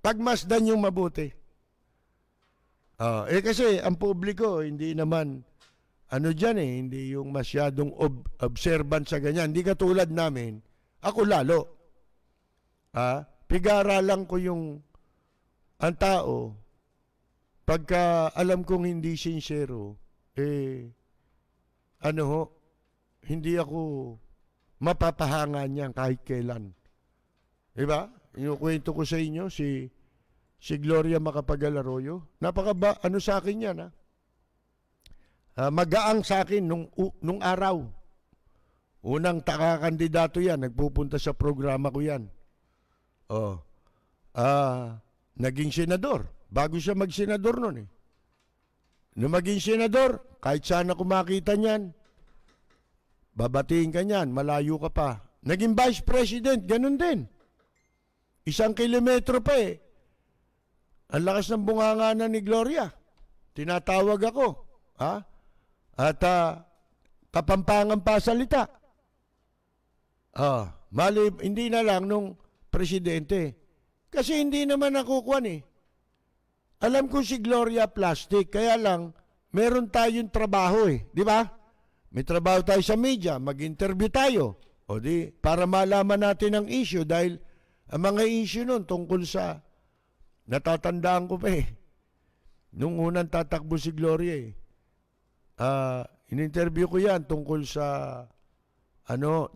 Pagmasdan yung mabuti. Kasi ang publiko, hindi naman, hindi yung masyadong observant sa ganyan. Hindi katulad namin, ako lalo. Pig-aaralan ko ang tao, pagka alam kong hindi sincero, hindi ako mapapahanga niyan kahit kailan. Diba? Yung kwento ko sa inyo, si Gloria Macapagal Arroyo, sa akin yan, magaang sa akin nung araw. Unang kandidato yan, nagpupunta sa programa ko yan. Naging senador. Bago siya mag-senador nun eh. Nung maging senador, kahit saan ako makita niyan, babatiin ka niyan, malayo ka pa. Naging vice president, ganun din. 1 kilometro pa eh. Ang lakas ng bunganga na ni Gloria. Tinatawag ako. At kapampangan pa salita. Hindi na lang nung presidente. Kasi hindi naman nakukuhan eh. Alam ko si Gloria plastic, kaya lang meron tayong trabaho eh, di ba? May trabaho tayo sa media, mag-interview tayo. Para malaman natin ang issue dahil ang mga issue nun tungkol sa, natatandaan ko pa eh, nung unang tatakbo si Gloria eh. In-interview ko yan tungkol sa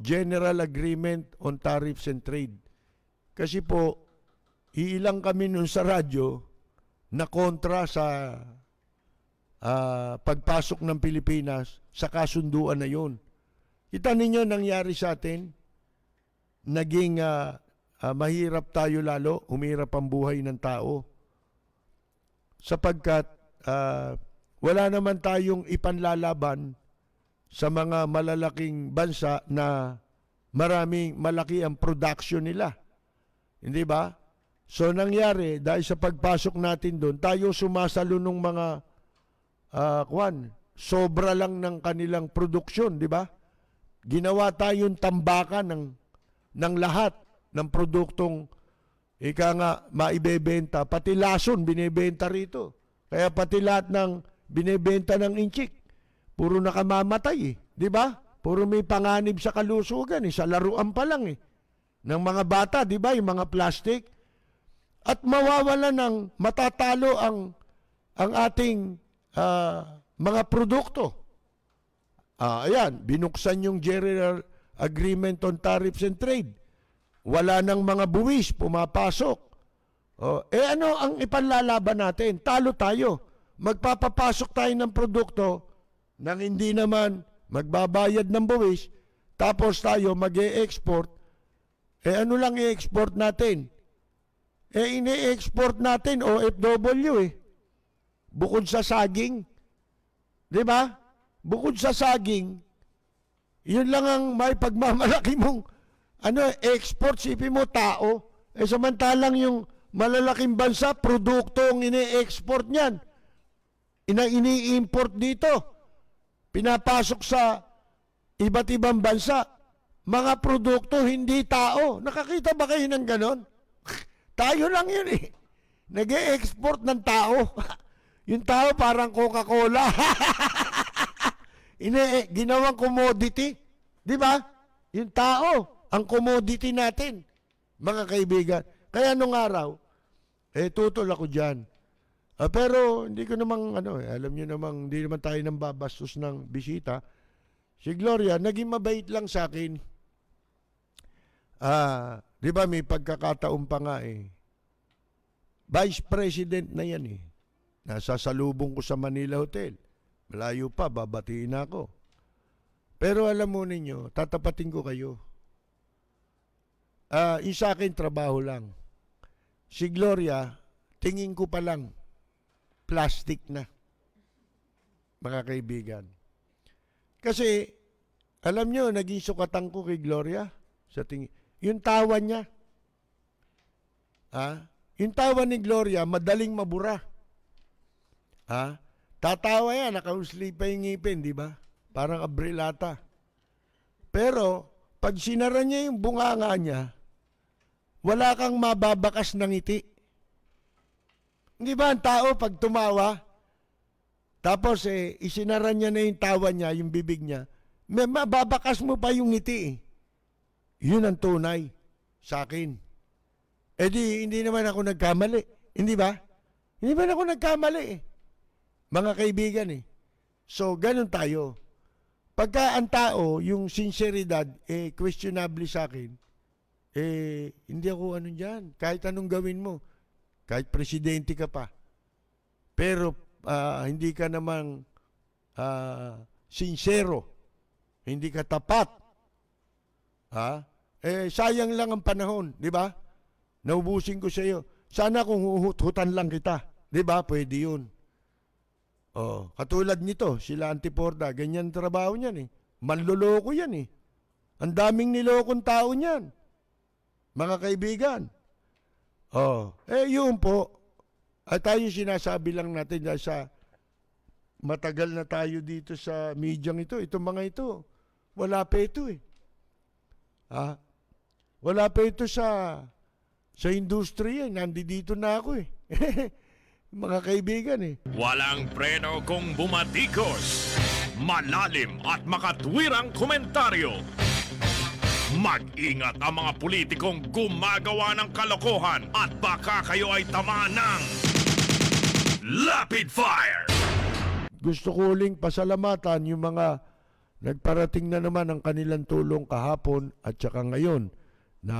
General Agreement on Tariffs and Trade. Kasi po, iilang kami nun sa radyo na kontra sa pagpasok ng Pilipinas sa kasunduan na yun. Kita ninyo nangyari sa atin, naging mahirap tayo lalo, humirap ang buhay ng tao. Sapagkat wala naman tayong ipanlalaban sa mga malalaking bansa na malaki ang production nila. Hindi ba? So nangyari, dahil sa pagpasok natin doon, tayo sumasalo ng mga sobra lang ng kanilang produksyon, di ba? Ginawa tayong tambakan ng lahat ng produktong maibebenta. Pati lason, binibenta rito. Kaya pati lahat ng binibenta ng inchik, puro nakamamatay eh. Di ba? Puro may panganib sa kalusugan eh. Sa laruan pa lang eh. Ng mga bata, di ba? Yung mga plastic. At mawawala ng matatalo ang ating mga produkto. Ayan, binuksan yung General Agreement on Tariffs and Trade. Wala nang mga buwis, pumapasok. Ano ang ipanlalaban natin? Talo tayo. Magpapapasok tayo ng produkto nang hindi naman magbabayad ng buwis, tapos tayo mag-e-export. Ano lang i-export natin? Ini-export natin OFW eh. Bukod sa saging. Di ba? Bukod sa saging, yun lang ang may pagmamalaki mong export, sipin mo tao. Eh samantalang yung malalaking bansa, produkto ang ini-export niyan. Ini-import dito. Pinapasok sa iba't ibang bansa. Mga produkto, hindi tao. Nakakita ba kayo ng ganon? Tayo lang yun eh. Nag-e-export ng tao. Yung tao parang Coca-Cola. Ginawang commodity. Di ba? Yung tao, ang commodity natin. Mga kaibigan. Kaya nung araw, tutol ako dyan. Pero hindi ko namang, alam nyo namang, hindi naman tayo nang babastos ng bisita. Si Gloria, naging mabait lang sa akin. Di ba may pagkakataon pa nga eh. Vice President na yan eh. Nasasalubong ko sa Manila Hotel. Malayo pa, babatiin ako. Pero alam mo ninyo, tatapatin ko kayo. Yung sa akin, trabaho lang. Si Gloria, tingin ko pa lang, plastic na. Mga kaibigan. Kasi, alam nyo, naging sukatan ko kay Gloria. Sa tingin, yung tawa niya. Yung tawa ni Gloria, madaling mabura. Tatawa yan, nakausli pa yung ngipin, di ba? Parang abrilata. Pero, pag sinara niya yung bunganga niya, wala kang mababakas ng ngiti. Hindi ba ang tao pag tumawa, tapos isinara niya na yung tawa niya, yung bibig niya, may mababakas mo pa yung ngiti eh. Yun ang tunay sa akin. Di, hindi naman ako nagkamali. Hindi ba? Hindi naman ako nagkamali eh. Mga kaibigan eh. So, ganun tayo. Pagka ang tao, yung sinseridad, questionable sa akin, hindi ako dyan. Kahit anong gawin mo. Kahit presidente ka pa. Pero, hindi ka namang sincero. Hindi ka tapat. Sayang lang ang panahon, di ba? Naubusin ko sa iyo. Sana kung huhutan lang kita. Di ba? Pwede yun. Katulad nito, sila Antiporda, ganyan trabaho niyan eh. Manloloko yan eh. Ang daming nilokong tao niyan. Mga kaibigan. Yun po. At tayo sinasabi lang natin dahil sa matagal na tayo dito sa medyang ito. Itong mga ito, wala pa ito eh. Wala pa ito sa industriya. Nandito na ako eh. Mga kaibigan eh. Walang preno kung bumatikos. Malalim at makatwirang komentaryo. Mag-ingat ang mga politikong gumagawa ng kalokohan at baka kayo ay tamaan ng Rapid Fire! Gusto ko uling pasalamatan yung mga nagparating na naman ang kanilang tulong kahapon at saka ngayon na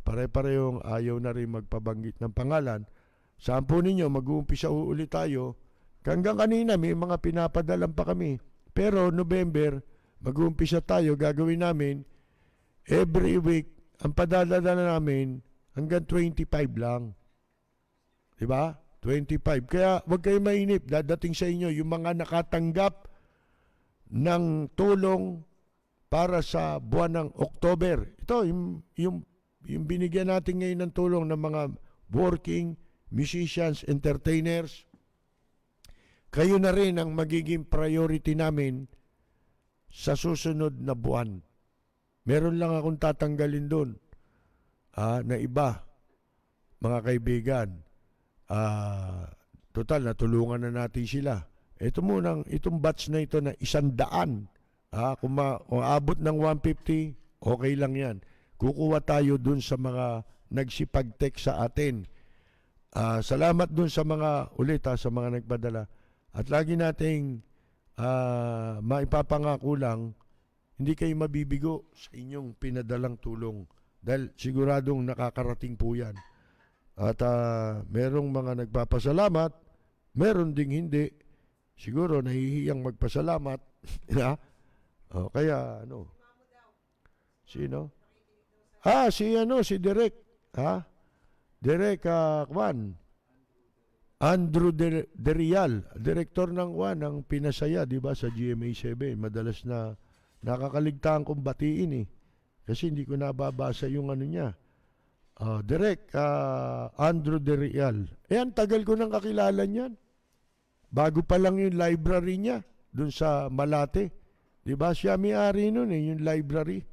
pare-parehong ayaw na rin magpabanggit ng pangalan. Saan po ninyo, mag-uumpisa ulit tayo. Hanggang kanina may mga pinapadalan pa kami. Pero November, mag-uumpisa tayo, gagawin namin every week, ang padadala namin hanggang 25 lang. Diba? 25. Kaya huwag kayo mainip, dadating sa inyo yung mga nakatanggap ng tulong para sa buwan ng October. Ito, yung binigyan natin ngayon ng tulong ng mga working musicians, entertainers. Kayo na rin ang magiging priority namin sa susunod na buwan. Meron lang akong tatanggalin doon na iba, mga kaibigan. Total, natulungan na natin sila. Itong batch na ito na 100. Kung abot ng 150, okay lang yan. Kukuha tayo dun sa mga nagsipag-text sa atin. Salamat dun sa mga sa mga nagpadala. At lagi nating maipapangako lang, hindi kayo mabibigo sa inyong pinadalang tulong. Dahil siguradong nakakarating po yan. At merong mga nagpapasalamat, meron ding hindi. Siguro nahihiyang magpasalamat. Kaya Sino? Si Derek. Derek Andrew De Real, direktor ng ng Pinasaya, di ba, sa GMA7. Madalas na nakakaligtaan kong batiin eh. Kasi hindi ko nababasa yung niya. Direk, Andrew De Real. Ang tagal ko nang kakilala niyan. Bago pa lang yung library niya dun sa Malate. Di ba? Siya may-ari nun yung library.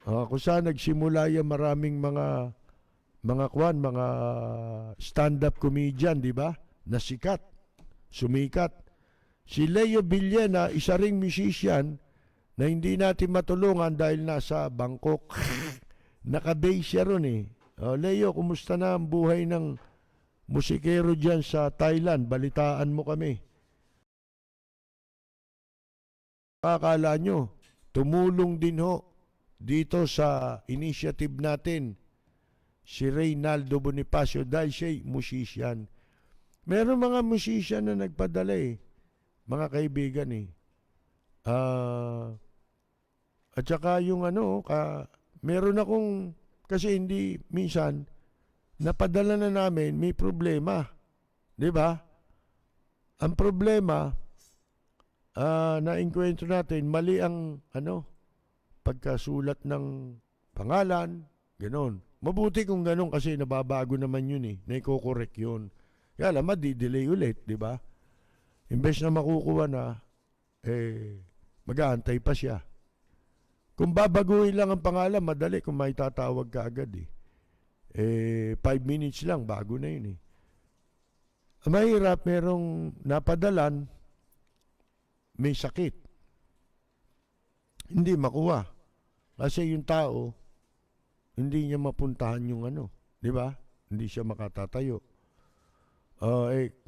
Kung saan nagsimula yung maraming mga stand-up comedian, di ba? Na sikat, sumikat. Si Leo Villena, isa ring musician na hindi natin matulungan dahil nasa Bangkok. Naka-base siya ron eh. Leo, kumusta na ang buhay ng musikero dyan sa Thailand? Balitaan mo kami. Akala nyo, tumulong din ho dito sa initiative natin si Reynaldo Bonifacio dahil siya'y musician. Meron mga musician na nagpadala eh, mga kaibigan eh. At saka yung meron akong, kasi hindi minsan, napadala na namin, may problema. Di ba? Ang problema, na-enkwentro natin, mali ang, pagkasulat ng pangalan, gano'n. Mabuti kung gano'n kasi nababago naman yun eh, naiko-correct yun. Kaya alam, madi-delay ulit, di ba? Imbes na makukuha na, mag-aantay pa siya. Kung babaguhin lang ang pangalan, madali kung may tatawag ka agad eh. 5 minutes lang, bago na yun eh. Ang mahirap, merong napadalan, may sakit. Hindi makuha. Kasi yung tao, hindi niya mapuntahan yung di ba? Hindi siya makatatayo.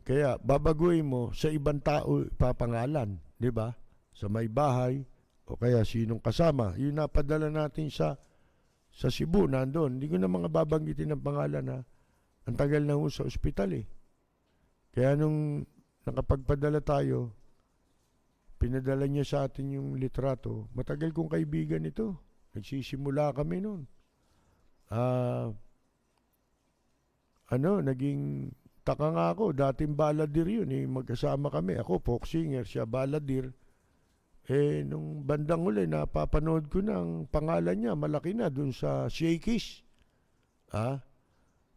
Kaya babaguhin mo sa ibang tao ipapangalan, di ba? Sa may bahay, o kaya sinong kasama. Yung napadala natin sa Cebu, nandun. Hindi ko na mga babanggitin ng pangalan na ang tagal na ho sa ospital eh. Kaya nung nakapagpadala tayo, pinadala niya sa atin yung litrato. Matagal kong kaibigan ito. Nagsisimula kami noon. Naging taka nga ako. Dating baladir yun eh. Magkasama kami. Ako, folk singer, siya baladir. Nung bandang uli, napapanood ko na ang pangalan niya, malaki na dun sa Shakey's.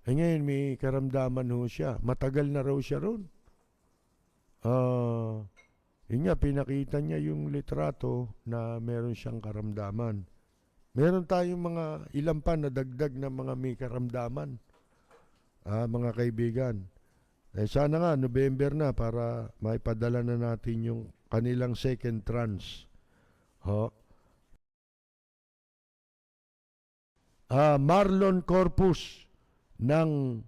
Ngayon, may karamdaman ho siya. Matagal na raw siya ron. Yun nga, pinakita niya yung litrato na meron siyang karamdaman. Meron tayong mga ilan pa na dagdag na mga may karamdaman. Mga kaibigan. Sana nga, November na para maipadala na natin yung kanilang second tranche. Marlon Corpus ng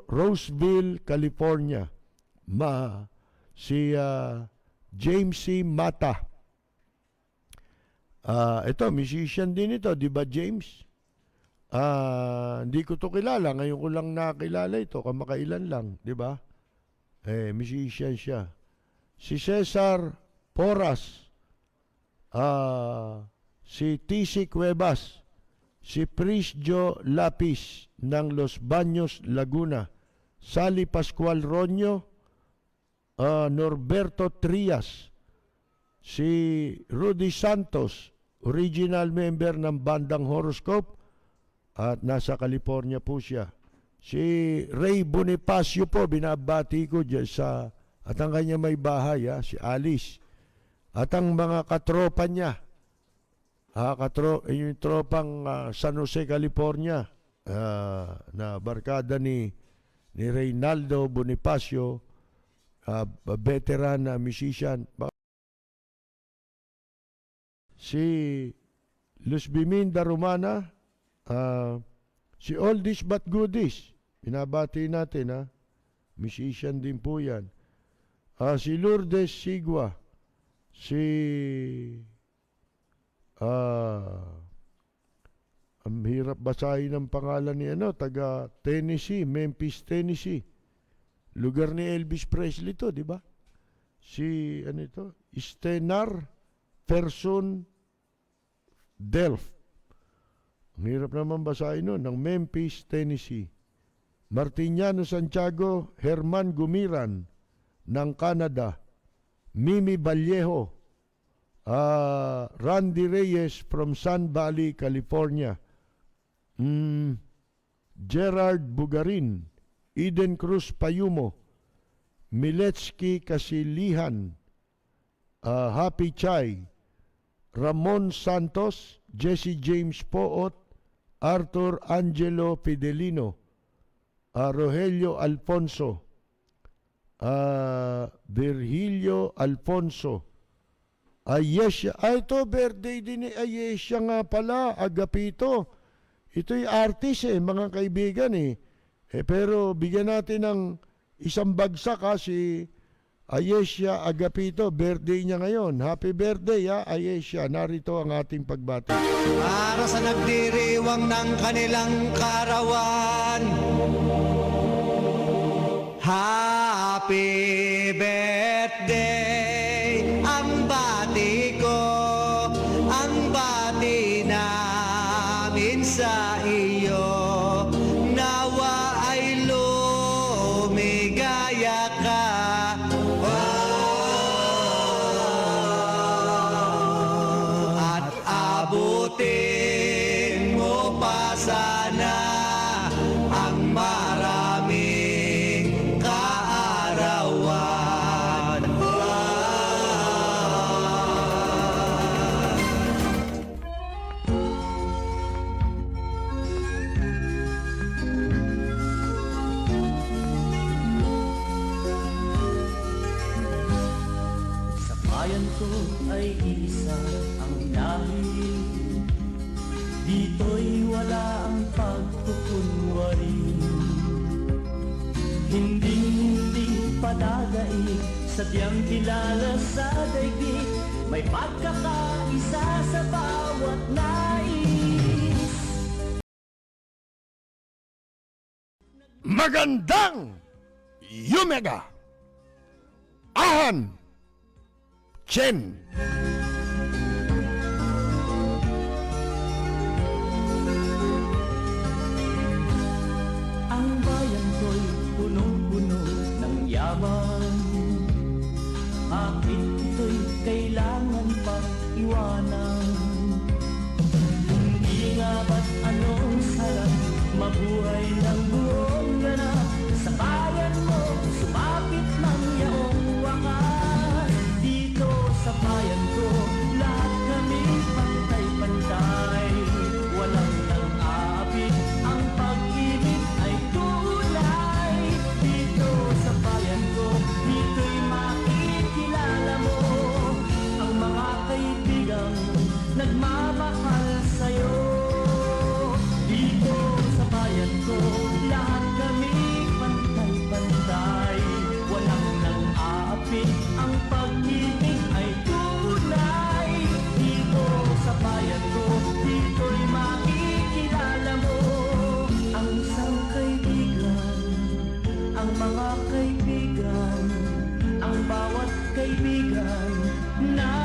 Roseville, California. Si James C. Mata. Ito, musician din ito, di ba James? Hindi ko to kilala. Ngayon ko lang nakilala ito. Kamakailan lang, di ba? Musician siya. Si Cesar Porras. Si TC Cuevas. Si Prisjo Lapis ng Los Baños, Laguna. Sally Pascual Roño. Norberto Trias. Si Rudy Santos. Original member ng bandang Horoscope. At nasa California po siya. Si Ray Bonifacio po, binabati ko dyan at ang kanya may bahay, si Alice. At ang mga katropa niya, yung tropang San Jose, California, na barkada ni Reynaldo Bonifacio, veteran musician. Si Luz Biminda Romana, si Oldies But Goodies, binabati natin musician din po yan. Si Lourdes Sigua, si ang hirap basahin ang pangalan ni taga Tennessee, Memphis, Tennessee. Lugar ni Elvis Presley to, di ba? Si Stenar Person Delft. Ang hirap naman basahin nun, ng Memphis, Tennessee. Martiniano Santiago, Herman Gumiran ng Canada. Mimi Vallejo, Randy Reyes from Sun Valley, California. Gerard Bugarin, Eden Cruz Payumo, Miletsky Kasilihan, Happy Chai, Ramon Santos, Jesse James Poot, Arthur Angelo Fidelino, Rogelio Alfonso, Virgilio Alfonso, Ayesha. Ito, birthday din ni Ayesha nga pala, Agapito. Ito'y artist mga kaibigan pero bigyan natin ng isang bagsak si Ayesha Agapito. Birthday niya ngayon. Happy birthday Ayesha. Narito ang ating pagbati. Para sa nagdiriwang ng kanilang karawan, happy birthday ang bati ko, ang bati namin sa iyo. Nawa ay lumigaya ka, at abutin mo pa sana ang maraming kaarawan. Sa bayan ko ay isa ang lahi, dito'y wala ang pagkukunwari. Hindi padadaig, sadyang kilala sa daigdig, may pagkakaisa sa bawat nais. Magandang Yumega Ahan Chen. Ang bayan ko'y punong-puno ng yaman, bakit ito'y kailangan pang iwanan? Hindi nga ba't anong sarap mabuhay ng buong ganap sa bayan mo, sumapit ng yaong wakas. Dito sa bayan ko, lahat kami pantay-pantay, walang nang-aabit, ang pag-ibig ay tunay. Dito sa bayan ko, dito'y makikilala mo ang mga kaibigang nagmamahal sa'yo. Dito sa bayan ko, lahat kami pantay-pantay, walang nang-aapit, ang pag-ibig ay tunay. Dito sa bayan ko, dito'y makikilala mo ang isang kaibigan, ang mga kaibigan, ang bawat kaibigan na